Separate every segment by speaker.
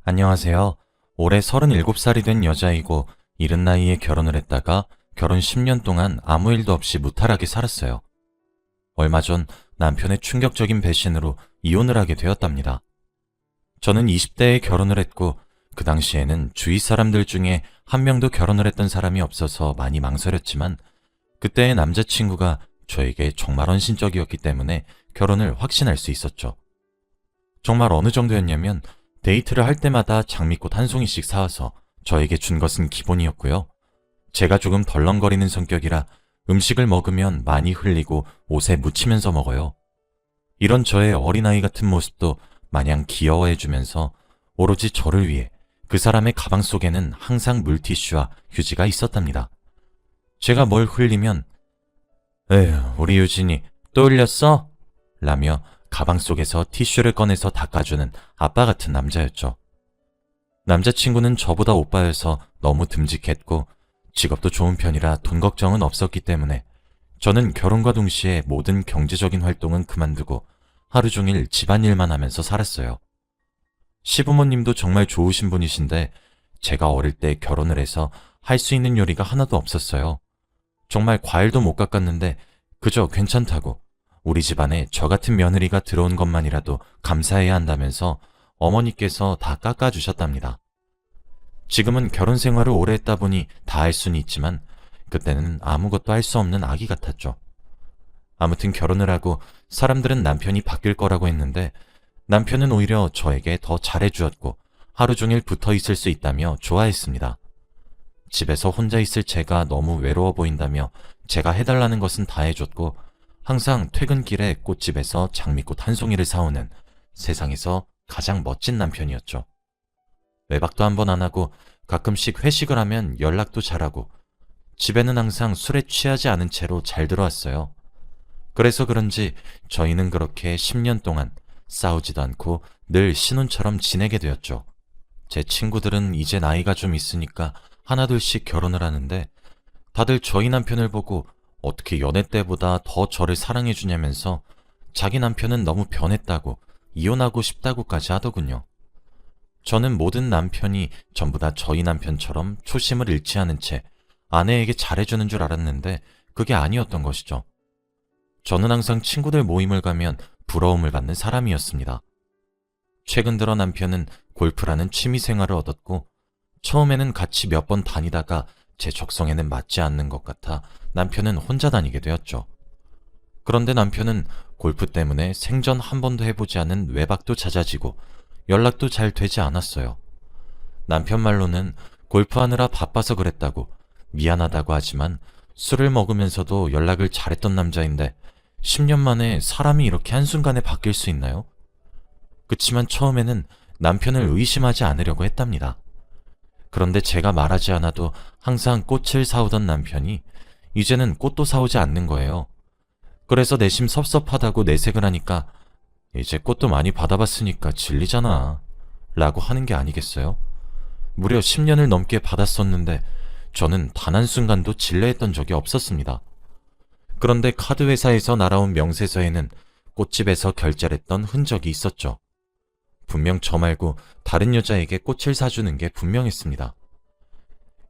Speaker 1: 안녕하세요. 올해 37살이 된 여자이고 이른 나이에 결혼을 했다가 결혼 10년 동안 아무 일도 없이 무탈하게 살았어요. 얼마 전 남편의 충격적인 배신으로 이혼을 하게 되었답니다. 저는 20대에 결혼을 했고 그 당시에는 주위 사람들 중에 한 명도 결혼을 했던 사람이 없어서 많이 망설였지만 그때의 남자친구가 저에게 정말 헌신적이었기 때문에 결혼을 확신할 수 있었죠. 정말 어느 정도였냐면 데이트를 할 때마다 장미꽃 한 송이씩 사와서 저에게 준 것은 기본이었고요. 제가 조금 덜렁거리는 성격이라 음식을 먹으면 많이 흘리고 옷에 묻히면서 먹어요. 이런 저의 어린아이 같은 모습도 마냥 귀여워해주면서 오로지 저를 위해 그 사람의 가방 속에는 항상 물티슈와 휴지가 있었답니다. 제가 뭘 흘리면 에휴, 우리 유진이 또 흘렸어? 라며 가방 속에서 티슈를 꺼내서 닦아주는 아빠 같은 남자였죠. 남자친구는 저보다 오빠여서 너무 듬직했고 직업도 좋은 편이라 돈 걱정은 없었기 때문에 저는 결혼과 동시에 모든 경제적인 활동은 그만두고 하루 종일 집안일만 하면서 살았어요. 시부모님도 정말 좋으신 분이신데 제가 어릴 때 결혼을 해서 할 수 있는 요리가 하나도 없었어요. 정말 과일도 못 깎았는데 그저 괜찮다고 우리 집안에 저 같은 며느리가 들어온 것만이라도 감사해야 한다면서 어머니께서 다 깎아주셨답니다. 지금은 결혼 생활을 오래 했다 보니 다 할 수는 있지만 그때는 아무것도 할 수 없는 아기 같았죠. 아무튼 결혼을 하고 사람들은 남편이 바뀔 거라고 했는데 남편은 오히려 저에게 더 잘해주었고 하루 종일 붙어 있을 수 있다며 좋아했습니다. 집에서 혼자 있을 제가 너무 외로워 보인다며 제가 해달라는 것은 다 해줬고 항상 퇴근길에 꽃집에서 장미꽃 한 송이를 사오는 세상에서 가장 멋진 남편이었죠. 외박도 한 번 안 하고 가끔씩 회식을 하면 연락도 잘하고 집에는 항상 술에 취하지 않은 채로 잘 들어왔어요. 그래서 그런지 저희는 그렇게 10년 동안 싸우지도 않고 늘 신혼처럼 지내게 되었죠. 제 친구들은 이제 나이가 좀 있으니까 하나둘씩 결혼을 하는데 다들 저희 남편을 보고 어떻게 연애 때보다 더 저를 사랑해주냐면서 자기 남편은 너무 변했다고 이혼하고 싶다고까지 하더군요. 저는 모든 남편이 전부 다 저희 남편처럼 초심을 잃지 않은 채 아내에게 잘해주는 줄 알았는데 그게 아니었던 것이죠. 저는 항상 친구들 모임을 가면 부러움을 받는 사람이었습니다. 최근 들어 남편은 골프라는 취미 생활을 얻었고 처음에는 같이 몇 번 다니다가 제 적성에는 맞지 않는 것 같아 남편은 혼자 다니게 되었죠. 그런데 남편은 골프 때문에 생전 한 번도 해보지 않은 외박도 잦아지고 연락도 잘 되지 않았어요. 남편 말로는 골프하느라 바빠서 그랬다고 미안하다고 하지만 술을 먹으면서도 연락을 잘했던 남자인데 10년 만에 사람이 이렇게 한순간에 바뀔 수 있나요? 그치만 처음에는 남편을 의심하지 않으려고 했답니다. 그런데 제가 말하지 않아도 항상 꽃을 사오던 남편이 이제는 꽃도 사오지 않는 거예요. 그래서 내심 섭섭하다고 내색을 하니까 이제 꽃도 많이 받아봤으니까 질리잖아 라고 하는 게 아니겠어요? 무려 10년을 넘게 받았었는데 저는 단 한순간도 질레했던 적이 없었습니다. 그런데 카드 회사에서 날아온 명세서에는 꽃집에서 결제를 했던 흔적이 있었죠. 분명 저 말고 다른 여자에게 꽃을 사주는 게 분명했습니다.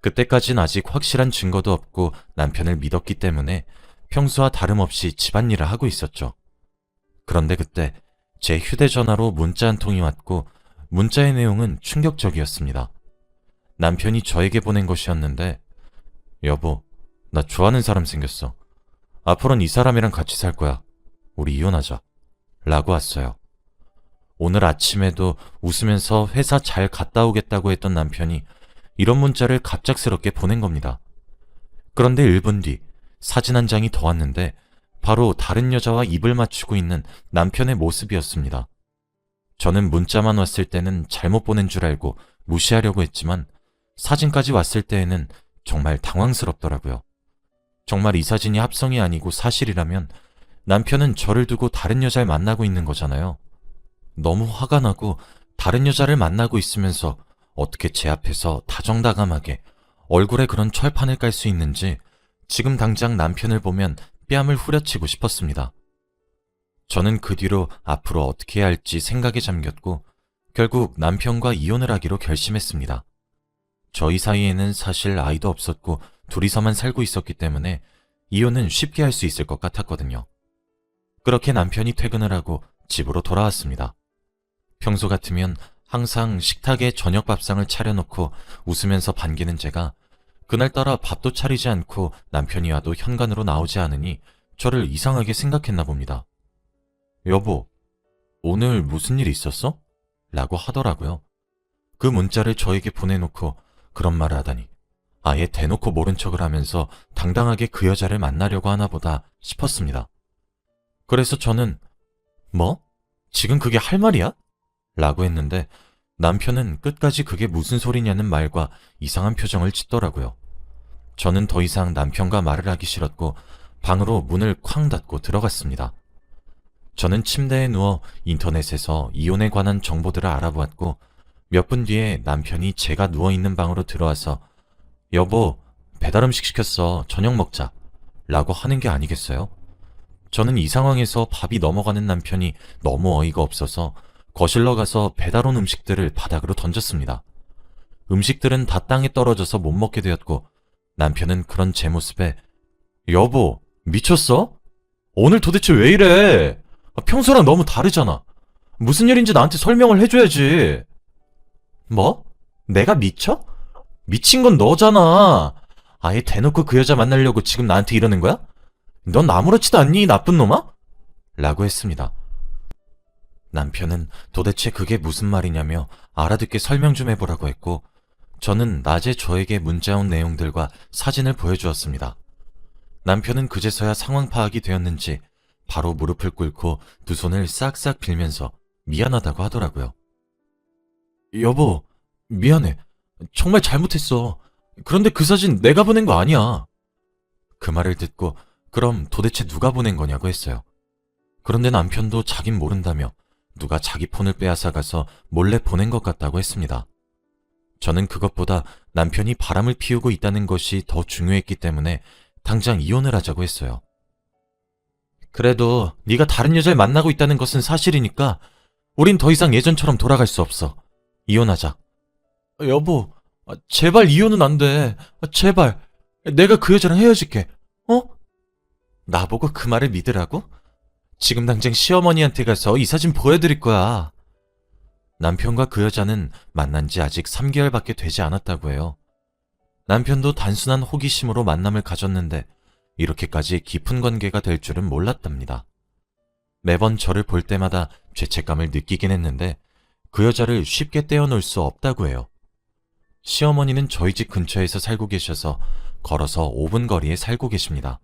Speaker 1: 그때까진 아직 확실한 증거도 없고 남편을 믿었기 때문에 평소와 다름없이 집안일을 하고 있었죠. 그런데 그때 제 휴대전화로 문자 한 통이 왔고 문자의 내용은 충격적이었습니다. 남편이 저에게 보낸 것이었는데 여보, 나 좋아하는 사람 생겼어. 앞으로는 이 사람이랑 같이 살 거야. 우리 이혼하자. 라고 왔어요. 오늘 아침에도 웃으면서 회사 잘 갔다 오겠다고 했던 남편이 이런 문자를 갑작스럽게 보낸 겁니다. 그런데 1분 뒤 사진 한 장이 더 왔는데 바로 다른 여자와 입을 맞추고 있는 남편의 모습이었습니다. 저는 문자만 왔을 때는 잘못 보낸 줄 알고 무시하려고 했지만 사진까지 왔을 때에는 정말 당황스럽더라고요. 정말 이 사진이 합성이 아니고 사실이라면 남편은 저를 두고 다른 여자를 만나고 있는 거잖아요. 너무 화가 나고 다른 여자를 만나고 있으면서 어떻게 제 앞에서 다정다감하게 얼굴에 그런 철판을 깔 수 있는지 지금 당장 남편을 보면 뺨을 후려치고 싶었습니다. 저는 그 뒤로 앞으로 어떻게 해야 할지 생각에 잠겼고 결국 남편과 이혼을 하기로 결심했습니다. 저희 사이에는 사실 아이도 없었고 둘이서만 살고 있었기 때문에 이혼은 쉽게 할 수 있을 것 같았거든요. 그렇게 남편이 퇴근을 하고 집으로 돌아왔습니다. 평소 같으면 항상 식탁에 저녁 밥상을 차려놓고 웃으면서 반기는 제가 그날따라 밥도 차리지 않고 남편이 와도 현관으로 나오지 않으니 저를 이상하게 생각했나 봅니다. 여보, 오늘 무슨 일 있었어? 라고 하더라고요. 그 문자를 저에게 보내놓고 그런 말을 하다니 아예 대놓고 모른 척을 하면서 당당하게 그 여자를 만나려고 하나 보다 싶었습니다. 그래서 저는 뭐? 지금 그게 할 말이야? 라고 했는데 남편은 끝까지 그게 무슨 소리냐는 말과 이상한 표정을 짓더라고요. 저는 더 이상 남편과 말을 하기 싫었고 방으로 문을 쾅 닫고 들어갔습니다. 저는 침대에 누워 인터넷에서 이혼에 관한 정보들을 알아보았고 몇 분 뒤에 남편이 제가 누워있는 방으로 들어와서 여보, 배달음식 시켰어. 저녁 먹자. 라고 하는 게 아니겠어요? 저는 이 상황에서 밥이 넘어가는 남편이 너무 어이가 없어서 거실로 가서 배달 온 음식들을 바닥으로 던졌습니다. 음식들은 다 땅에 떨어져서 못 먹게 되었고 남편은 그런 제 모습에 여보, 미쳤어? 오늘 도대체 왜 이래? 평소랑 너무 다르잖아. 무슨 일인지 나한테 설명을 해줘야지. 뭐? 내가 미쳐? 미친 건 너잖아. 아예 대놓고 그 여자 만나려고 지금 나한테 이러는 거야? 넌 아무렇지도 않니, 나쁜 놈아? 라고 했습니다. 남편은 도대체 그게 무슨 말이냐며 알아듣게 설명 좀 해보라고 했고 저는 낮에 저에게 문자 온 내용들과 사진을 보여주었습니다. 남편은 그제서야 상황 파악이 되었는지 바로 무릎을 꿇고 두 손을 싹싹 빌면서 미안하다고 하더라고요. 여보, 미안해. 정말 잘못했어. 그런데 그 사진 내가 보낸 거 아니야. 그 말을 듣고 그럼 도대체 누가 보낸 거냐고 했어요. 그런데 남편도 자긴 모른다며 누가 자기 폰을 빼앗아가서 몰래 보낸 것 같다고 했습니다. 저는 그것보다 남편이 바람을 피우고 있다는 것이 더 중요했기 때문에 당장 이혼을 하자고 했어요. 그래도 네가 다른 여자를 만나고 있다는 것은 사실이니까 우린 더 이상 예전처럼 돌아갈 수 없어. 이혼하자. 여보, 제발 이혼은 안 돼. 제발. 내가 그 여자랑 헤어질게. 어? 나보고 그 말을 믿으라고? 지금 당장 시어머니한테 가서 이 사진 보여드릴 거야. 남편과 그 여자는 만난 지 아직 3개월밖에 되지 않았다고 해요. 남편도 단순한 호기심으로 만남을 가졌는데 이렇게까지 깊은 관계가 될 줄은 몰랐답니다. 매번 저를 볼 때마다 죄책감을 느끼긴 했는데 그 여자를 쉽게 떼어놓을 수 없다고 해요. 시어머니는 저희 집 근처에서 살고 계셔서 걸어서 5분 거리에 살고 계십니다.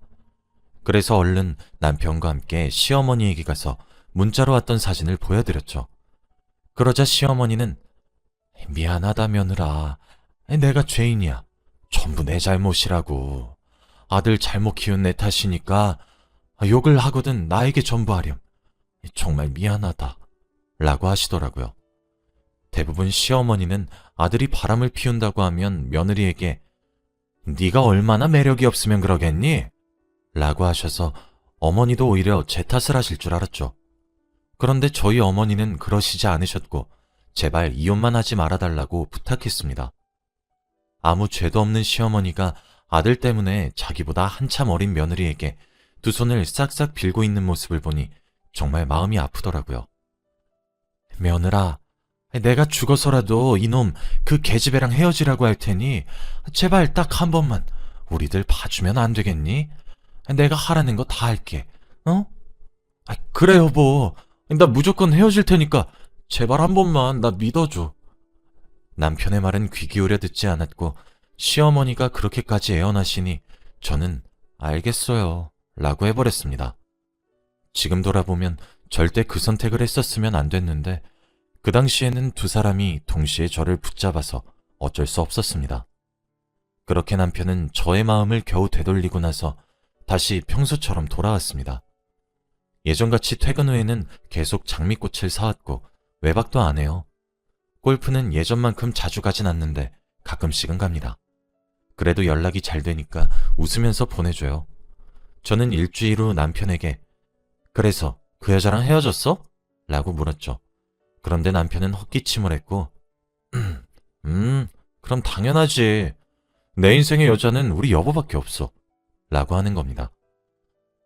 Speaker 1: 그래서 얼른 남편과 함께 시어머니에게 가서 문자로 왔던 사진을 보여드렸죠. 그러자 시어머니는 미안하다 며느라. 내가 죄인이야. 전부 내 잘못이라고. 아들 잘못 키운 내 탓이니까 욕을 하거든 나에게 전부하렴. 정말 미안하다. 라고 하시더라고요. 대부분 시어머니는 아들이 바람을 피운다고 하면 며느리에게 네가 얼마나 매력이 없으면 그러겠니? 라고 하셔서 어머니도 오히려 제 탓을 하실 줄 알았죠. 그런데 저희 어머니는 그러시지 않으셨고 제발 이혼만 하지 말아달라고 부탁했습니다. 아무 죄도 없는 시어머니가 아들 때문에 자기보다 한참 어린 며느리에게 두 손을 싹싹 빌고 있는 모습을 보니 정말 마음이 아프더라고요. 며느라, 내가 죽어서라도 이놈 그 계집애랑 헤어지라고 할 테니 제발 딱 한 번만 우리들 봐주면 안 되겠니? 내가 하라는 거 다 할게. 어? 그래 여보. 나 무조건 헤어질 테니까 제발 한 번만 나 믿어줘. 남편의 말은 귀 기울여 듣지 않았고 시어머니가 그렇게까지 애원하시니 저는 알겠어요 라고 해버렸습니다. 지금 돌아보면 절대 그 선택을 했었으면 안 됐는데 그 당시에는 두 사람이 동시에 저를 붙잡아서 어쩔 수 없었습니다. 그렇게 남편은 저의 마음을 겨우 되돌리고 나서 다시 평소처럼 돌아왔습니다. 예전같이 퇴근 후에는 계속 장미꽃을 사왔고 외박도 안 해요. 골프는 예전만큼 자주 가진 않는데 가끔씩은 갑니다. 그래도 연락이 잘 되니까 웃으면서 보내줘요. 저는 일주일 후 남편에게 그래서 그 여자랑 헤어졌어? 라고 물었죠. 그런데 남편은 헛기침을 했고, 그럼 당연하지. 내 인생의 여자는 우리 여보밖에 없어. 라고 하는 겁니다.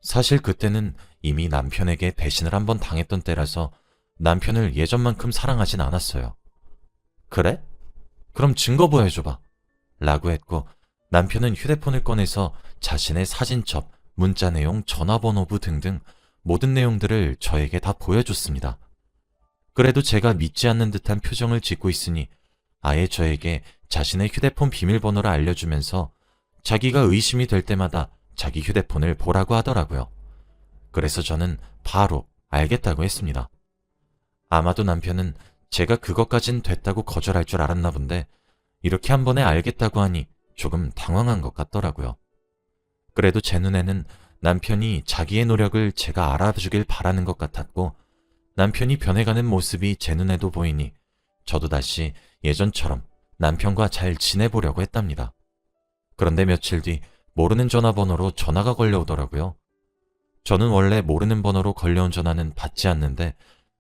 Speaker 1: 사실 그때는 이미 남편에게 배신을 한번 당했던 때라서 남편을 예전만큼 사랑하진 않았어요. 그래? 그럼 증거 보여줘봐. 라고 했고 남편은 휴대폰을 꺼내서 자신의 사진첩, 문자 내용, 전화번호부 등등 모든 내용들을 저에게 다 보여줬습니다. 그래도 제가 믿지 않는 듯한 표정을 짓고 있으니 아예 저에게 자신의 휴대폰 비밀번호를 알려주면서 자기가 의심이 될 때마다 자기 휴대폰을 보라고 하더라고요. 그래서 저는 바로 알겠다고 했습니다. 아마도 남편은 제가 그것까진 됐다고 거절할 줄 알았나 본데 이렇게 한 번에 알겠다고 하니 조금 당황한 것 같더라고요. 그래도 제 눈에는 남편이 자기의 노력을 제가 알아주길 바라는 것 같았고 남편이 변해가는 모습이 제 눈에도 보이니 저도 다시 예전처럼 남편과 잘 지내보려고 했답니다. 그런데 며칠 뒤 모르는 전화번호로 전화가 걸려오더라고요. 저는 원래 모르는 번호로 걸려온 전화는 받지 않는데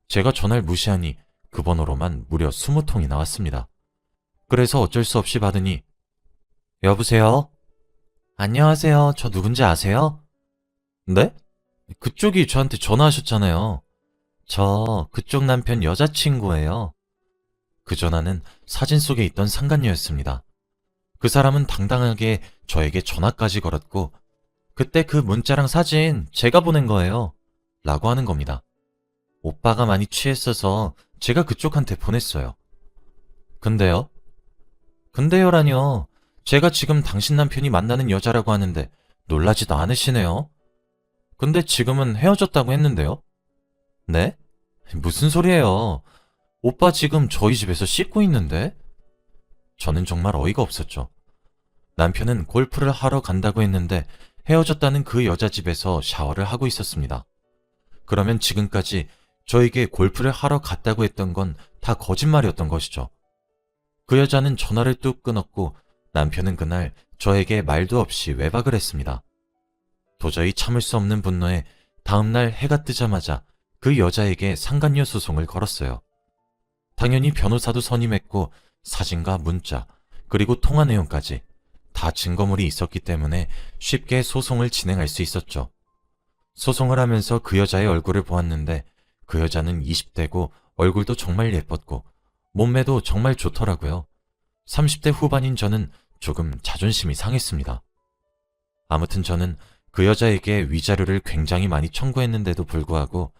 Speaker 1: 제가 전화를 무시하니 그 번호로만 무려 20통이 나왔습니다. 그래서 어쩔 수 없이 받으니 여보세요? 안녕하세요. 저 누군지 아세요? 네? 그쪽이 저한테 전화하셨잖아요. 저 그쪽 남편 여자친구예요. 그 전화는 사진 속에 있던 상간녀였습니다. 그 사람은 당당하게 저에게 전화까지 걸었고 그때 그 문자랑 사진 제가 보낸 거예요. 라고 하는 겁니다. 오빠가 많이 취했어서 제가 그쪽한테 보냈어요. 근데요? 근데요라뇨. 제가 지금 당신 남편이 만나는 여자라고 하는데 놀라지도 않으시네요. 근데 지금은 헤어졌다고 했는데요? 네? 무슨 소리예요? 오빠 지금 저희 집에서 씻고 있는데? 저는 정말 어이가 없었죠. 남편은 골프를 하러 간다고 했는데 헤어졌다는 그 여자 집에서 샤워를 하고 있었습니다. 그러면 지금까지 저에게 골프를 하러 갔다고 했던 건 다 거짓말이었던 것이죠. 그 여자는 전화를 뚝 끊었고 남편은 그날 저에게 말도 없이 외박을 했습니다. 도저히 참을 수 없는 분노에 다음날 해가 뜨자마자 그 여자에게 상간녀 소송을 걸었어요. 당연히 변호사도 선임했고 사진과 문자 그리고 통화 내용까지 다 증거물이 있었기 때문에 쉽게 소송을 진행할 수 있었죠. 소송을 하면서 그 여자의 얼굴을 보았는데 그 여자는 20대고 얼굴도 정말 예뻤고 몸매도 정말 좋더라고요. 30대 후반인 저는 조금 자존심이 상했습니다. 아무튼 저는 그 여자에게 위자료를 굉장히 많이 청구했는데도 불구하고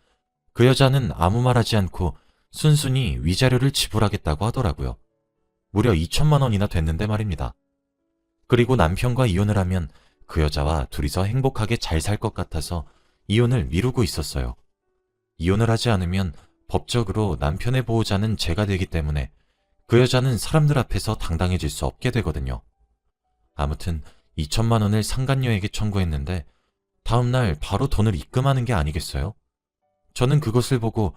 Speaker 1: 그 여자는 아무 말 하지 않고 순순히 위자료를 지불하겠다고 하더라고요. 무려 2천만 원이나 됐는데 말입니다. 그리고 남편과 이혼을 하면 그 여자와 둘이서 행복하게 잘 살 것 같아서 이혼을 미루고 있었어요. 이혼을 하지 않으면 법적으로 남편의 보호자는 제가 되기 때문에 그 여자는 사람들 앞에서 당당해질 수 없게 되거든요. 아무튼 2천만 원을 상간녀에게 청구했는데 다음날 바로 돈을 입금하는 게 아니겠어요? 저는 그것을 보고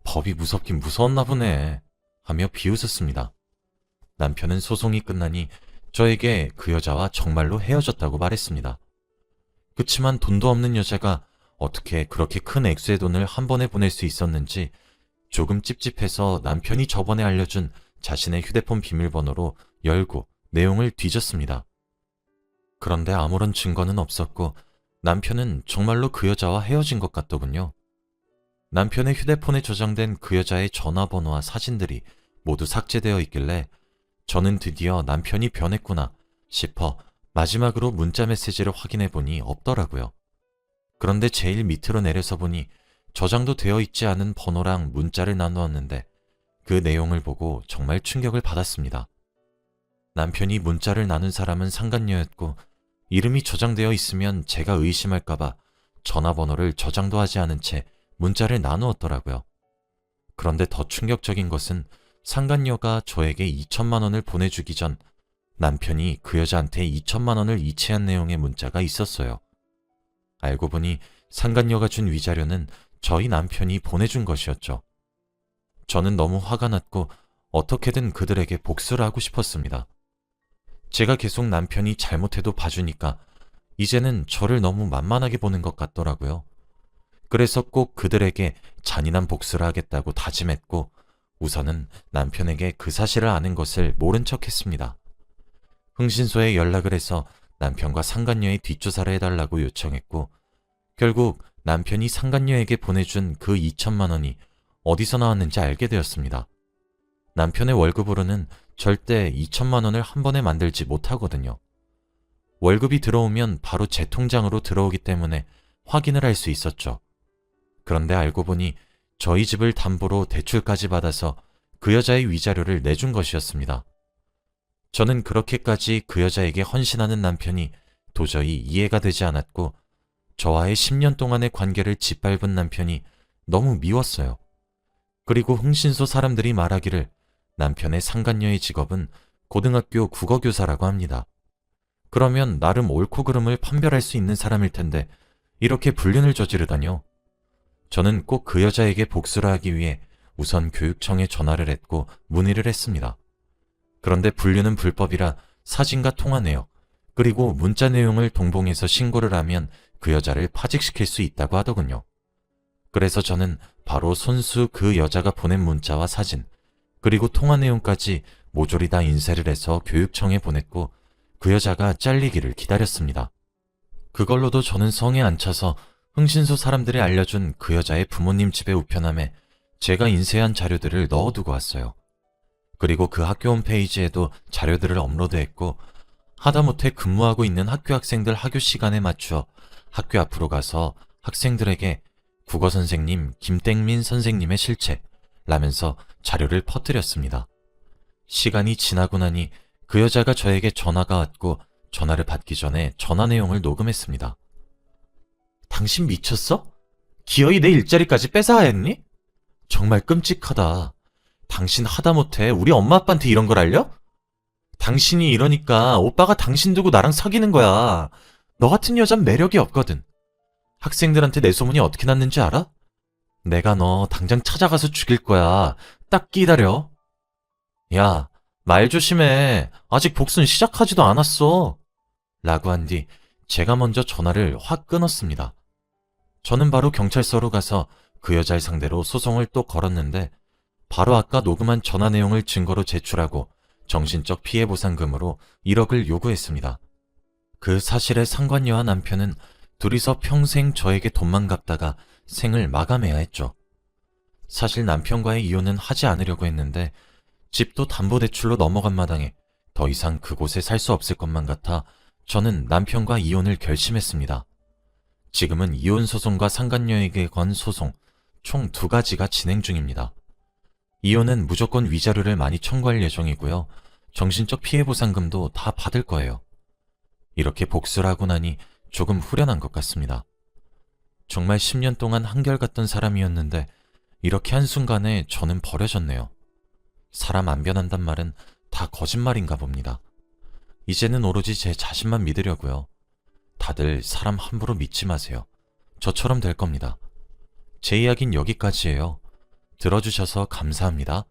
Speaker 1: 법이 무섭긴 무서웠나 보네 하며 비웃었습니다. 남편은 소송이 끝나니 저에게 그 여자와 정말로 헤어졌다고 말했습니다. 그치만 돈도 없는 여자가 어떻게 그렇게 큰 액수의 돈을 한 번에 보낼 수 있었는지 조금 찝찝해서 남편이 저번에 알려준 자신의 휴대폰 비밀번호로 열고 내용을 뒤졌습니다. 그런데 아무런 증거는 없었고 남편은 정말로 그 여자와 헤어진 것 같더군요. 남편의 휴대폰에 저장된 그 여자의 전화번호와 사진들이 모두 삭제되어 있길래 저는 드디어 남편이 변했구나 싶어 마지막으로 문자 메시지를 확인해 보니 없더라고요. 그런데 제일 밑으로 내려서 보니 저장도 되어 있지 않은 번호랑 문자를 나누었는데 그 내용을 보고 정말 충격을 받았습니다. 남편이 문자를 나눈 사람은 상간녀였고 이름이 저장되어 있으면 제가 의심할까봐 전화번호를 저장도 하지 않은 채 문자를 나누었더라고요. 그런데 더 충격적인 것은 상간녀가 저에게 2천만 원을 보내주기 전 남편이 그 여자한테 2천만 원을 이체한 내용의 문자가 있었어요. 알고 보니 상간녀가 준 위자료는 저희 남편이 보내준 것이었죠. 저는 너무 화가 났고 어떻게든 그들에게 복수를 하고 싶었습니다. 제가 계속 남편이 잘못해도 봐주니까 이제는 저를 너무 만만하게 보는 것 같더라고요. 그래서 꼭 그들에게 잔인한 복수를 하겠다고 다짐했고 우선은 남편에게 그 사실을 아는 것을 모른 척 했습니다. 흥신소에 연락을 해서 남편과 상간녀의 뒷조사를 해달라고 요청했고, 결국 남편이 상간녀에게 보내준 그 2천만 원이 어디서 나왔는지 알게 되었습니다. 남편의 월급으로는 절대 2천만 원을 한 번에 만들지 못하거든요. 월급이 들어오면 바로 제 통장으로 들어오기 때문에 확인을 할 수 있었죠. 그런데 알고 보니 저희 집을 담보로 대출까지 받아서 그 여자의 위자료를 내준 것이었습니다. 저는 그렇게까지 그 여자에게 헌신하는 남편이 도저히 이해가 되지 않았고, 저와의 10년 동안의 관계를 짓밟은 남편이 너무 미웠어요. 그리고 흥신소 사람들이 말하기를 남편의 상간녀의 직업은 고등학교 국어교사라고 합니다. 그러면 나름 옳고 그름을 판별할 수 있는 사람일 텐데 이렇게 불륜을 저지르다뇨. 저는 꼭 그 여자에게 복수를 하기 위해 우선 교육청에 전화를 했고 문의를 했습니다. 그런데 불륜은 불법이라 사진과 통화 내역, 그리고 문자 내용을 동봉해서 신고를 하면 그 여자를 파직시킬 수 있다고 하더군요. 그래서 저는 바로 손수 그 여자가 보낸 문자와 사진, 그리고 통화 내용까지 모조리 다 인쇄를 해서 교육청에 보냈고 그 여자가 잘리기를 기다렸습니다. 그걸로도 저는 성에 안 차서 흥신소 사람들이 알려준 그 여자의 부모님 집에 우편함에 제가 인쇄한 자료들을 넣어두고 왔어요. 그리고 그 학교 홈페이지에도 자료들을 업로드했고, 하다못해 근무하고 있는 학교 학생들 학교 시간에 맞추어 학교 앞으로 가서 학생들에게 국어 선생님 김땡민 선생님의 실체 라면서 자료를 퍼뜨렸습니다. 시간이 지나고 나니 그 여자가 저에게 전화가 왔고 전화를 받기 전에 전화 내용을 녹음했습니다. 당신 미쳤어? 기어이 내 일자리까지 뺏어야 했니? 정말 끔찍하다. 당신 하다못해 우리 엄마 아빠한테 이런 걸 알려? 당신이 이러니까 오빠가 당신 두고 나랑 사귀는 거야. 너 같은 여잔 매력이 없거든. 학생들한테 내 소문이 어떻게 났는지 알아? 내가 너 당장 찾아가서 죽일 거야. 딱 기다려. 야, 말 조심해. 아직 복수는 시작하지도 않았어. 라고 한 뒤 제가 먼저 전화를 확 끊었습니다. 저는 바로 경찰서로 가서 그 여자를 상대로 소송을 또 걸었는데, 바로 아까 녹음한 전화 내용을 증거로 제출하고 정신적 피해 보상금으로 1억을 요구했습니다. 그 사실에 상관녀와 남편은 둘이서 평생 저에게 돈만 갚다가 생을 마감해야 했죠. 사실 남편과의 이혼은 하지 않으려고 했는데 집도 담보대출로 넘어간 마당에 더 이상 그곳에 살 수 없을 것만 같아 저는 남편과 이혼을 결심했습니다. 지금은 이혼 소송과 상간녀에게 건 소송 총 2가지가 진행 중입니다. 이혼은 무조건 위자료를 많이 청구할 예정이고요. 정신적 피해 보상금도 다 받을 거예요. 이렇게 복수를 하고 나니 조금 후련한 것 같습니다. 정말 10년 동안 한결같던 사람이었는데 이렇게 한순간에 저는 버려졌네요. 사람 안 변한단 말은 다 거짓말인가 봅니다. 이제는 오로지 제 자신만 믿으려고요. 다들 사람 함부로 믿지 마세요. 저처럼 될 겁니다. 제 이야기는 여기까지예요. 들어주셔서 감사합니다.